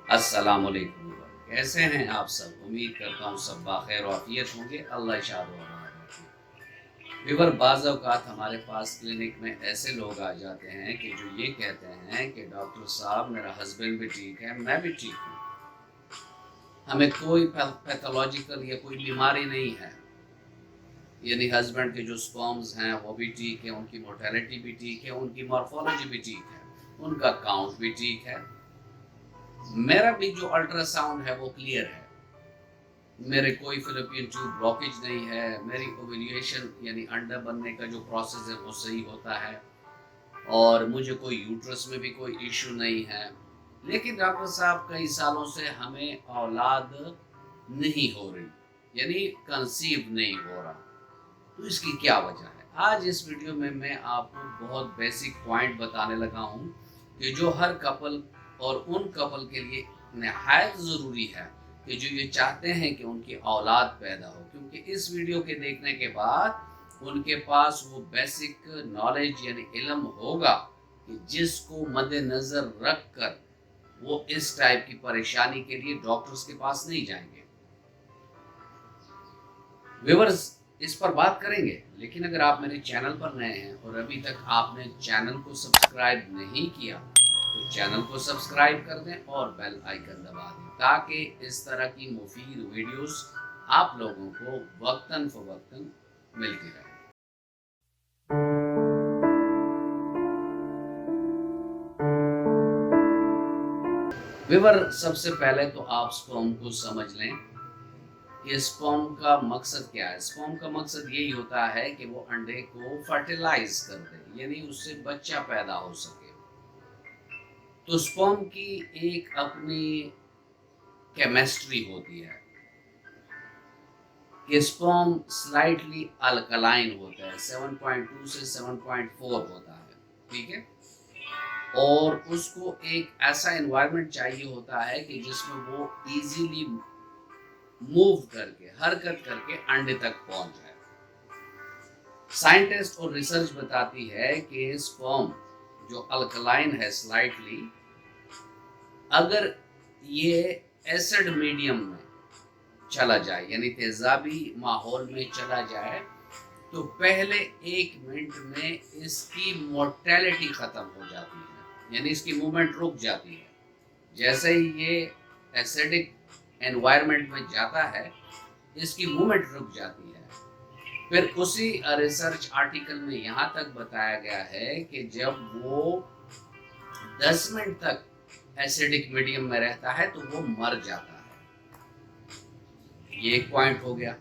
अस्सलाम वालेकुम। कैसे हैं आप सब? उम्मीद करता हूँ सब बाखैर और आफियत होंगे। अल्लाह शाद और आबाद रखे। विवर बाज़ औक़ात हमारे पास क्लिनिक में ऐसे लोग आ जाते हैं कि जो ये कहते हैं कि डॉक्टर साहब मेरा हस्बैंड भी ठीक है, मैं भी ठीक हूँ, हमें कोई पैथोलॉजिकल या कोई बीमारी नहीं है। यानी हस्बैंड के जो स्पर्म्स हैं वो भी ठीक है, उनकी मोर्टेलिटी भी ठीक है, उनकी मॉर्फोलॉजी भी ठीक है, उनका काउंट भी ठीक है, मेरा भी जो अल्ट्रासाउंड है वो क्लियर है, मेरे कोई फिलिपियन ट्यूब ब्लॉकेज नहीं है, मेरी ओव्यूलेशन यानी अंडा बनने का जो प्रोसेस है वो सही होता है और मुझे कोई यूट्रस में भी कोई इशू नहीं है। लेकिन डॉक्टर साहब कई सालों से हमें औलाद नहीं हो रही, यानी कंसीव नहीं हो रहा। तो इसकी क्या वजह है? आज इस वीडियो में मैं आपको बहुत बेसिक पॉइंट बताने लगा हूँ कि जो हर कपल और उन कपल के लिए नहायत ज़रूरी है कि जो ये चाहते हैं कि उनकी औलाद पैदा हो, क्योंकि इस वीडियो के देखने के बाद उनके पास वो बेसिक नॉलेज यानी इल्म होगा कि जिसको मद्देनज़र रख कर वो इस टाइप की परेशानी के लिए डॉक्टर्स के पास नहीं जाएंगे। व्यूअर्स, इस पर बात करेंगे, लेकिन अगर आप मेरे चैनल पर नए हैं और अभी तक आपने चैनल को सब्सक्राइब नहीं किया तो चैनल को सब्सक्राइब कर दें और बेल आइकन दबा दें ताकि इस तरह की मुफीद वीडियोस आप लोगों को वक्तन फवक्तन मिलती रहे। व्यूअर, सबसे पहले तो आप स्पर्म को समझ लें कि स्पर्म का मकसद क्या है। स्पर्म का मकसद यही होता है कि वो अंडे को फर्टिलाइज कर दे, यानी उससे बच्चा पैदा हो सके। तो स्पर्म की एक अपनी केमिस्ट्री होती है कि स्पर्म स्लाइटली अल्कलाइन होता है, 7.2 से 7.4 होता है, ठीक है। और उसको एक ऐसा एनवायरनमेंट चाहिए होता है कि जिसमें वो इजीली मूव करके, हरकत करके अंडे तक पहुंच जाए। साइंटिस्ट और रिसर्च बताती है कि स्पर्म जो अल्कलाइन है स्लाइटली, अगर ये एसिड मीडियम में चला जाए यानी तेजाबी माहौल में चला जाए तो पहले 1 मिनट में इसकी मोर्टेलिटी खत्म हो जाती है, यानी इसकी मूवमेंट रुक जाती है। जैसे ही ये एसिडिक एनवायरनमेंट में जाता है इसकी मूवमेंट रुक जाती है। फिर उसी रिसर्च आर्टिकल में यहाँ तक बताया गया है कि जब वो 10 मिनट तक एसिडिक मीडियम में रहता है तो वो मर जाता है। ये एक पॉइंट हो गया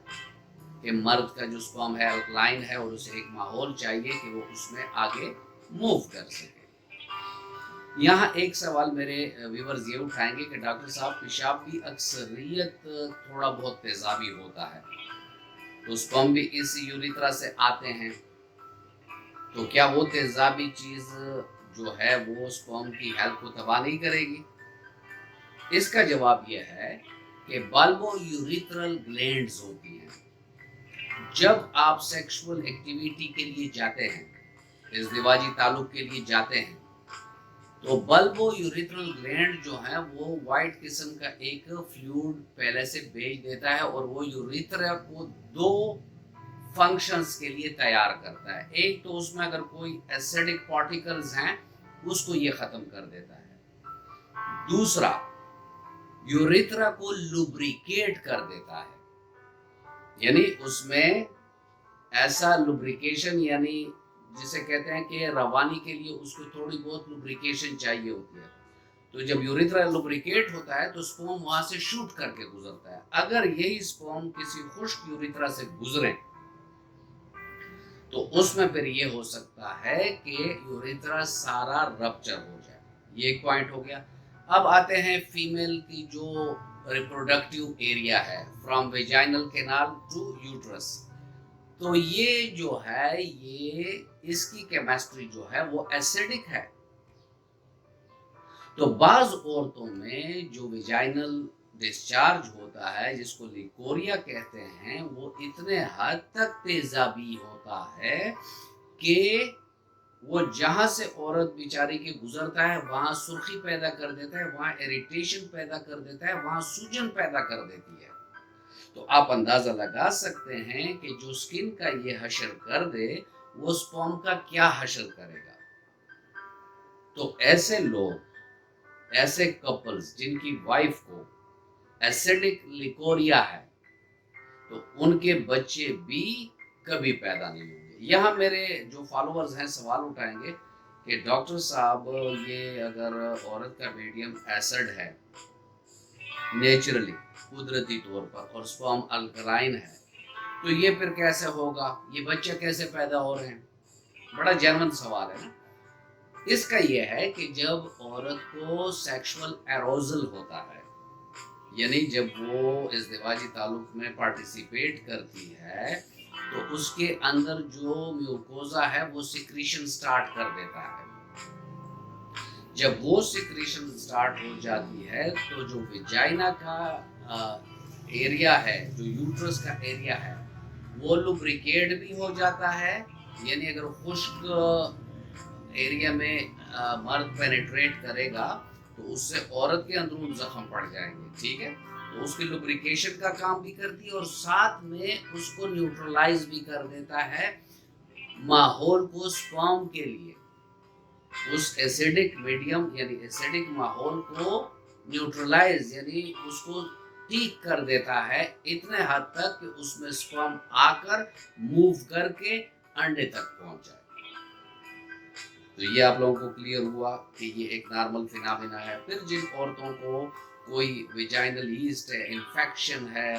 कि मर्द का जो स्पर्म है अल्कलाइन है और उसे एक माहौल चाहिए कि वो उसमें आगे मूव कर सके। यहाँ एक सवाल मेरे व्यूअर्स ये उठाएंगे कि डॉक्टर साहब पेशाब की अक्सरियत थोड़ा बहुत तेजाबी होता है, तो स्पर्म भी इस यूरिथ्रा से आते हैं, तो क्या वो तेजाबी चीज़ जो है वो स्पर्म की हेल्थ को तबाह नहीं करेगी? इसका जवाब यह है कि बल्बो यूरिथ्रल ग्लैंड्स होती हैं। जब आप सेक्सुअल एक्टिविटी के लिए जाते हैं, इज़दिवाजी ताल्लुक के लिए जाते हैं, तो बल्बो यूरिथ्रल ग्लैंड जो है वो वाइट किस्म का एक फ्लूइड पहले से भेज देता है और वो यूरिथ्रा को 2 फंक्शंस के लिए तैयार करता है। एक तो उसमें अगर कोई एसिडिक पार्टिकल्स हैं उसको ये खत्म कर देता है, दूसरा यूरिथ्रा को लुब्रिकेट कर देता है, यानी उसमें ऐसा लुब्रिकेशन, यानी जिसे कहते हैं कि रवानी के लिए उसको थोड़ी बहुत लुब्रिकेशन चाहिए होती है। तो जब यूरिथ्रा लुब्रिकेट होता है तो स्पर्म वहां से शूट करके गुजरता है। अगर यही स्पर्म किसी खुश्क यूरिथ्रा से गुजरे तो उसमें फिर ये हो सकता है कि यूरिथ्रा सारा रप्चर हो जाए। ये एक पॉइंट हो गया। अब आते हैं फीमेल की जो रिप्रोडक्टिव एरिया है, from vaginal canal to uterus. तो ये जो है ये इसकी केमिस्ट्री जो है वो एसिडिक है। तो बाज औरतों में जो वेजाइनल डिस्चार्ज होता है जिसको लिकोरिया कहते हैं वो इतने हद तक तेजाबी होता है कि وہ جہاں سے عورت بیچاری کے گزرتا ہے وہاں سرخی پیدا کر دیتا ہے، وہاں اریٹیشن پیدا کر دیتا ہے، وہاں سوجن پیدا کر دیتی ہے۔ تو آپ اندازہ لگا سکتے ہیں کہ جو سکن کا یہ حشر کر دے وہ سپرم کا کیا حشر کرے گا۔ تو ایسے لوگ، ایسے کپلز جن کی وائف کو ایسیڈک لیکوریا ہے تو ان کے بچے بھی کبھی پیدا نہیں ہوں گے۔ یہاں میرے جو فالوورز ہیں سوال اٹھائیں گے کہ ڈاکٹر صاحب یہ اگر عورت کا میڈیم ایسڈ ہے نیچرلی قدرتی طور پر اور سپرم الکلائن ہے تو یہ پھر کیسے ہوگا، یہ بچہ کیسے پیدا ہو رہے ہیں؟ بڑا جینون سوال ہے نا۔ اس کا یہ ہے کہ جب عورت کو سیکشول ایروزل ہوتا ہے، یعنی جب وہ ازدواجی تعلق میں پارٹیسپیٹ کرتی ہے تو اس کے اندر جو میوکوزا ہے وہ سیکریشن سٹارٹ کر دیتا ہے۔ جب وہ سیکریشن سٹارٹ ہو جاتی ہے تو جو ویجائنا کا ایریا ہے، جو یوٹرس کا ایریا ہے، وہ لوبریکیٹ بھی ہو جاتا ہے، یعنی اگر خشک ایریا میں مرد پینیٹریٹ کرے گا تو اس سے عورت کے اندرون زخم پڑ جائیں گے، ٹھیک ہے؟ تو اس کی لوبریکیشن کا کام بھی کرتی ہے اور ساتھ میں اس کو نیوٹرلائز بھی کر دیتا ہے ماحول کو سپرم کے لیے، اس ایسیڈک میڈیم یعنی ایسیڈک ماحول کو نیوٹرلائز یعنی اس کو ٹھیک کر دیتا ہے اتنے حد تک کہ اس میں سپرم آ کر موو کر کے انڈے تک پہنچ جائے۔ تو یہ آپ لوگوں کو کلیئر ہوا کہ یہ ایک نارمل فینامنا ہے۔ پھر جن عورتوں کو کوئی ویجائنل ایسٹ ہے، انفیکشن ہے،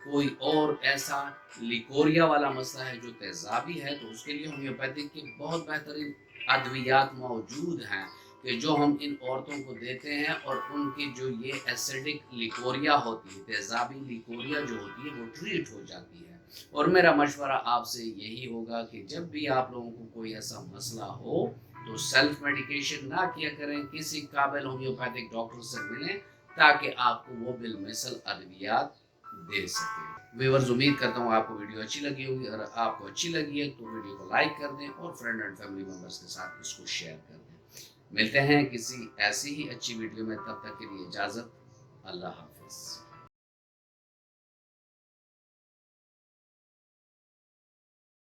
کوئی اور ایسا لیکوریا والا مسئلہ ہے جو تیزابی ہے، تو اس کے لیے ہومیوپیتھک کے بہت بہترین ادویات موجود ہیں کہ جو ہم ان عورتوں کو دیتے ہیں اور ان کی جو یہ ایسیڈک لیکوریا ہوتی ہے، تیزابی لیکوریا جو ہوتی ہے وہ ٹریٹ ہو جاتی ہے۔ اور میرا مشورہ آپ سے یہی ہوگا کہ جب بھی آپ لوگوں کو کوئی ایسا مسئلہ ہو تو سیلف میڈیکیشن نہ کیا کریں، کسی قابل ہومیوپیتھک ڈاکٹر سے ملیں تاکہ آپ کو وہ بالمثل ادویات دے سکیں۔ ویورز، امید کرتا ہوں آپ کو ویڈیو اچھی لگی ہوگی، اگر آپ کو اچھی لگی ہے تو ویڈیو کو لائک کر دیں اور فرینڈ اینڈ فیملی ممبرس کے ساتھ اس کو شیئر کر دیں۔ ملتے ہیں کسی ایسی ہی اچھی ویڈیو میں، تب تک کے لیے اجازت، اللہ حافظ۔